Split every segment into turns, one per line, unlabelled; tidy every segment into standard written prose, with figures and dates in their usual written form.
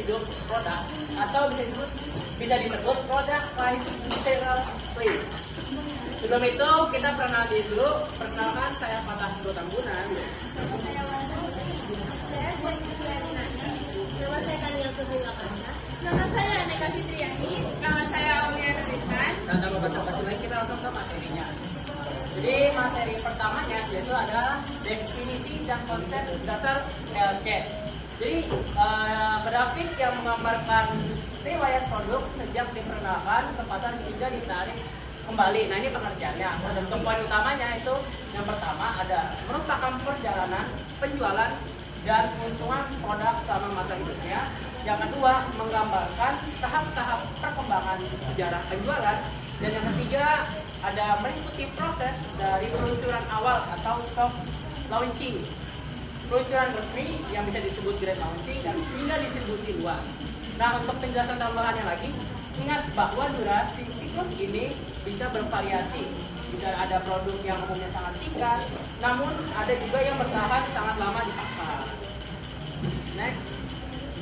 hidup produk atau bisa disebut produk life cycle play. Sebelum itu kita perkenalkan dulu. Perkenalkan, saya Fatah Tambunan.
Saya Wanda. Saya nama saya Kania Tuhanilakana.
Nama saya Aneka Fitriani. Nama saya Aulia Nurisan.
Dan tanpa basa-basi lagi kita langsung ke materinya. Jadi materi pertamanya yaitu adalah definisi dan konsep dasar healthcare. Jadi grafik yang menggambarkan riwayat produk sejak diperkenalkan kesempatan hingga ditarik kembali. Nah, ini pengertiannya. Untuk poin utamanya itu yang pertama ada merupakan perjalanan penjualan dan keuntungan produk selama masa hidupnya. Yang kedua, menggambarkan tahap-tahap perkembangan sejarah penjualan. Dan yang ketiga, ada mengikuti proses dari peluncuran awal atau soft launching, peluncuran resmi yang bisa disebut grand launching, dan hingga distribusi luas. Nah, untuk penjelasan tambahannya lagi, ingat bahwa durasi siklus ini bisa bervariasi. Bisa ada produk yang umumnya sangat singkat, namun ada juga yang bertahan sangat lama di pasar. Next.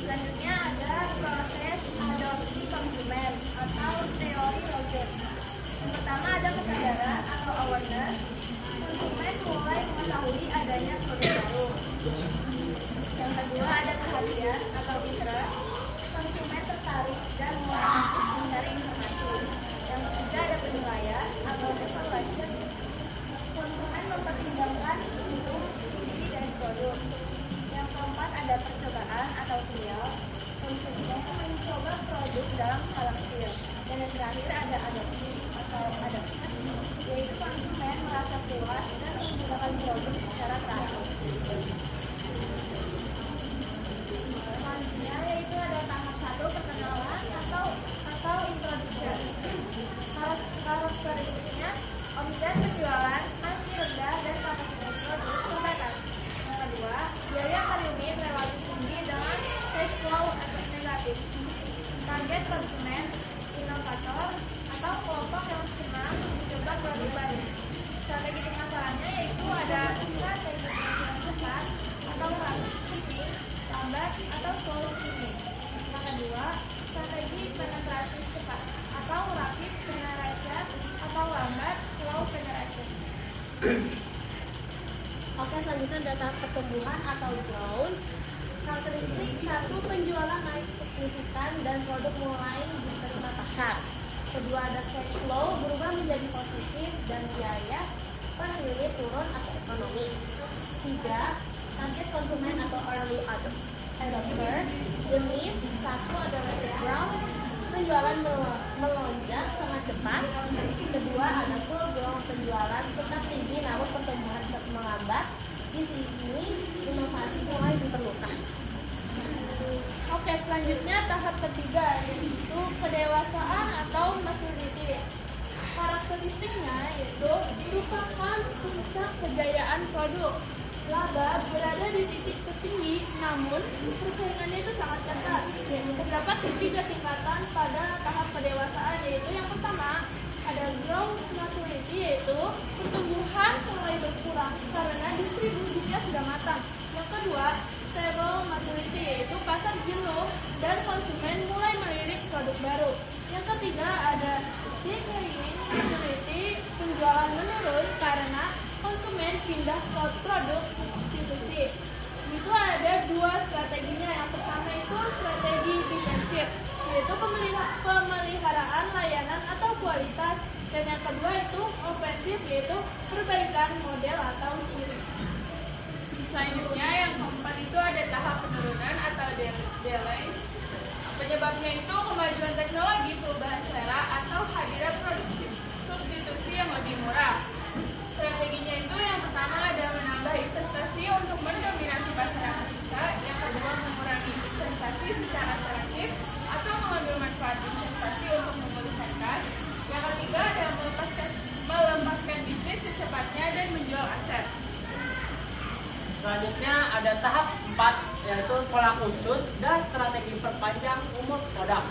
Selanjutnya ada proses adopsi konsumen atau teori Roger. Yang pertama ada kesadaran atau awareness. Konsumen mulai mengetahui adanya produk baru. Yang kedua ada perhatian atau interest. Konsumen tertarik dan mulai aktif mencari informasi. Yang ketiga ada penilaian atau evaluation. Konsumen mempertimbangkan untung, fungsi dari produk. Yang keempat ada percobaan atau trial. Konsumen mencoba produk dalam skala kecil. Dan yang terakhir ada adopsi atau adopsi, yaitu konsumen merasa puas dan menggunakan produk secara teratur. Selanjutnya yaitu ada tahap 1 perkenalan atau introduction. Karakteristiknya omset penjualan masih rendah dan kapasitas produk terbatas. Yang kedua, biaya per unit relatif tinggi dengan cash flow negatif. Target konsumen, inovator, atau kelompok yang senang mencoba produk baru. Strategi pemasarannya yaitu ada strategi penjualan cepat atau rapid shipping, lambat atau slow shipping. Yang kedua, strategi penetrasi cepat atau rapid penetration atau lambat slow penetration.
Oke, selanjutnya ada tahap pertumbuhan atau growth. Karakteristik 1, penjualan naik signifikan dan produk mulai diterima pasar. Kedua, ada cash flow berubah menjadi positif dan biaya per unit turun atau ekonomis. 3, target konsumen atau early adopter. Jenis 1 adalah growth, penjualan melonjak sangat cepat. Kedua, ada full growth, penjualan tetap tinggi namun pertumbuhan melambat. Di sini inovasi mulai diperlukan.
Oke, selanjutnya tahap ketiga yaitu kedewasaan atau maturity. Karakteristiknya yaitu merupakan puncak kejayaan produk. Laba berada di titik tertinggi, namun persaingannya itu sangat ketat. Terdapat 3 tingkatan pada tahap kedewasaan, yaitu yang pertama ada growth maturity, yaitu pertumbuhan mulai berkurang karena distribusinya sudah matang. Yang kedua, stable maturity, yaitu pasar jenuh dan konsumen mulai melirik produk baru. Yang ketiga ada declining maturity, penjualan menurun karena konsumen pindah ke produk substitusi. Itu ada 2 strateginya. Yang pertama itu strategi defensif, yaitu pemeliharaan layanan atau kualitas, dan yang kedua itu ofensif, yaitu perbaikan model atau ciri.
Selanjutnya yang keempat itu ada tahap penurunan atau delay. Penyebabnya itu kemajuan teknologi, perubahan selera, atau hadirnya produk substitusi yang lebih murah. Strateginya itu yang pertama ada menambah investasi untuk mendominasi pasar yang tersisa. Yang kedua, mengurangi investasi secara selektif atau mengambil manfaat investasi untuk memulihkan kas. Yang ketiga ada melepaskan bisnis secepatnya dan menjual aset.
Selanjutnya ada tahap 4 yaitu pola khusus dan strategi perpanjang umur produk.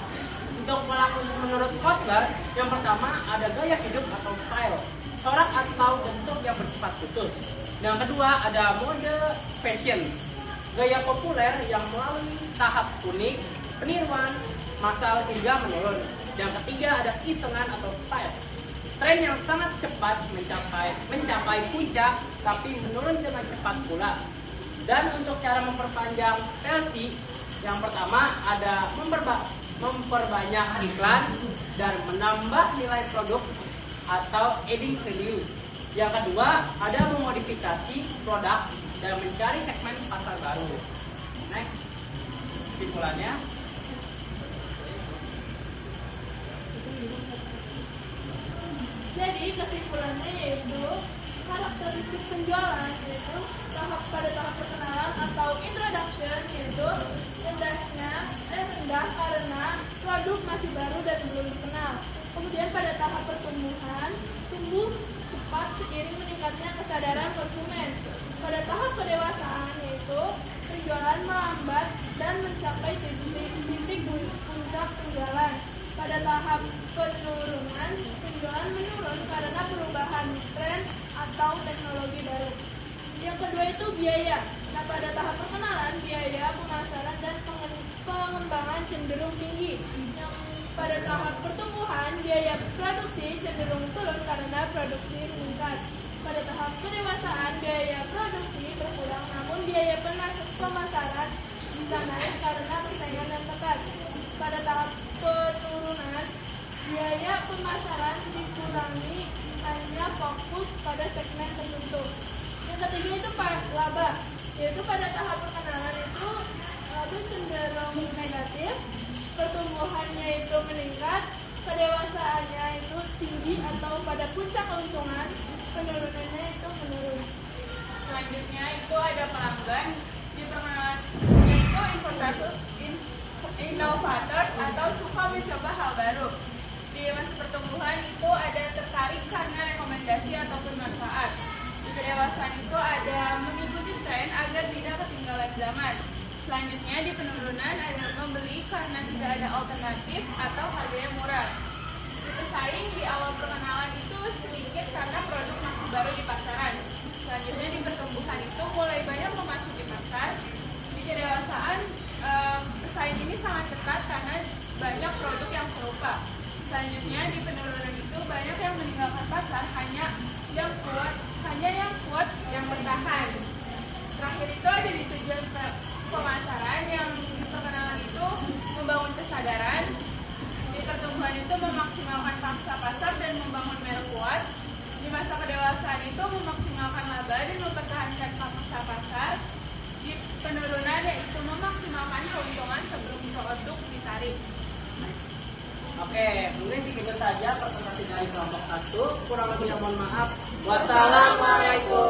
Untuk pola khusus menurut Kotler, yang pertama ada gaya hidup atau style, corak atau bentuk yang bersifat khusus. Yang kedua ada mode fashion, gaya populer yang melalui tahap unik, peniruan massal hingga menurun. Yang ketiga ada isengan atau style. Tren yang sangat cepat mencapai puncak tapi menurun dengan cepat pula. Dan untuk cara memperpanjang PLC, yang pertama ada memperbanyak iklan dan menambah nilai produk atau adding value. Yang kedua ada memodifikasi produk dan mencari segmen pasar baru. Next, kesimpulannya.
Jadi kesimpulannya yaitu karakteristik penjualan yaitu pada tahap perkenalan atau introduction yaitu rendah karena produk masih baru dan belum dikenal. Kemudian pada tahap pertumbuhan tumbuh cepat seiring meningkatnya kesadaran konsumen. Pada tahap kedewasaan yaitu penjualan melambat dan mencapai titik puncak penjualan. Pada tahap penurunan, penjualan menurun karena perubahan tren atau teknologi baru. Yang kedua itu biaya. Nah, pada tahap perkenalan, biaya pemasaran dan pengembangan cenderung tinggi. Yang pada tahap pertumbuhan, biaya produksi cenderung turun karena produksi meningkat. Pada tahap kedewasaan, biaya produksi berkurang, namun biaya pemasaran bisa naik karena persaingan yang ketat. Pada tahap penurunan, biaya pemasaran dikurangi hanya fokus pada segmen tertentu. Yang ketiga itu laba, yaitu pada tahap perkenalan itu laba cenderung negatif, pertumbuhannya itu meningkat, kedewasaannya itu tinggi atau pada puncak keuntungan, penurunannya itu menurun.
Selanjutnya itu ada pelanggan di perkenalan, yaitu inovators atau suka mencoba hal baru. Di masa pertumbuhan itu ada tertarik karena rekomendasi ataupun manfaat. Di kedewasaan itu ada mengikuti tren agar tidak ketinggalan zaman. Selanjutnya di penurunan ada membeli karena tidak ada alternatif atau harganya murah. Di pesaing di awal perkenalan itu sedikit karena produk masih baru di pasaran. Selanjutnya di pertumbuhan itu mulai banyak memasuki pasar. Di kedewasaan pesaing ini sangat ketat karena banyak produk yang serupa. Selanjutnya di penurunan itu banyak yang meninggalkan pasar, hanya yang kuat yang bertahan. Terakhir itu ada di tujuan pemasaran, yang di perkenalan itu membangun kesadaran. Di pertumbuhan itu memaksimalkan pangsa pasar dan membangun merek kuat. Di masa kedewasaan itu memaksimalkan laba dan mempertahankan pangsa pasar. Di penurunan yaitu memaksimalkan keuntungan sebelum produk ditarik.
Oke, mungkin segitu saja presentasi dari kelompok 1. Kurang lebihnya mohon maaf. Wassalamualaikum.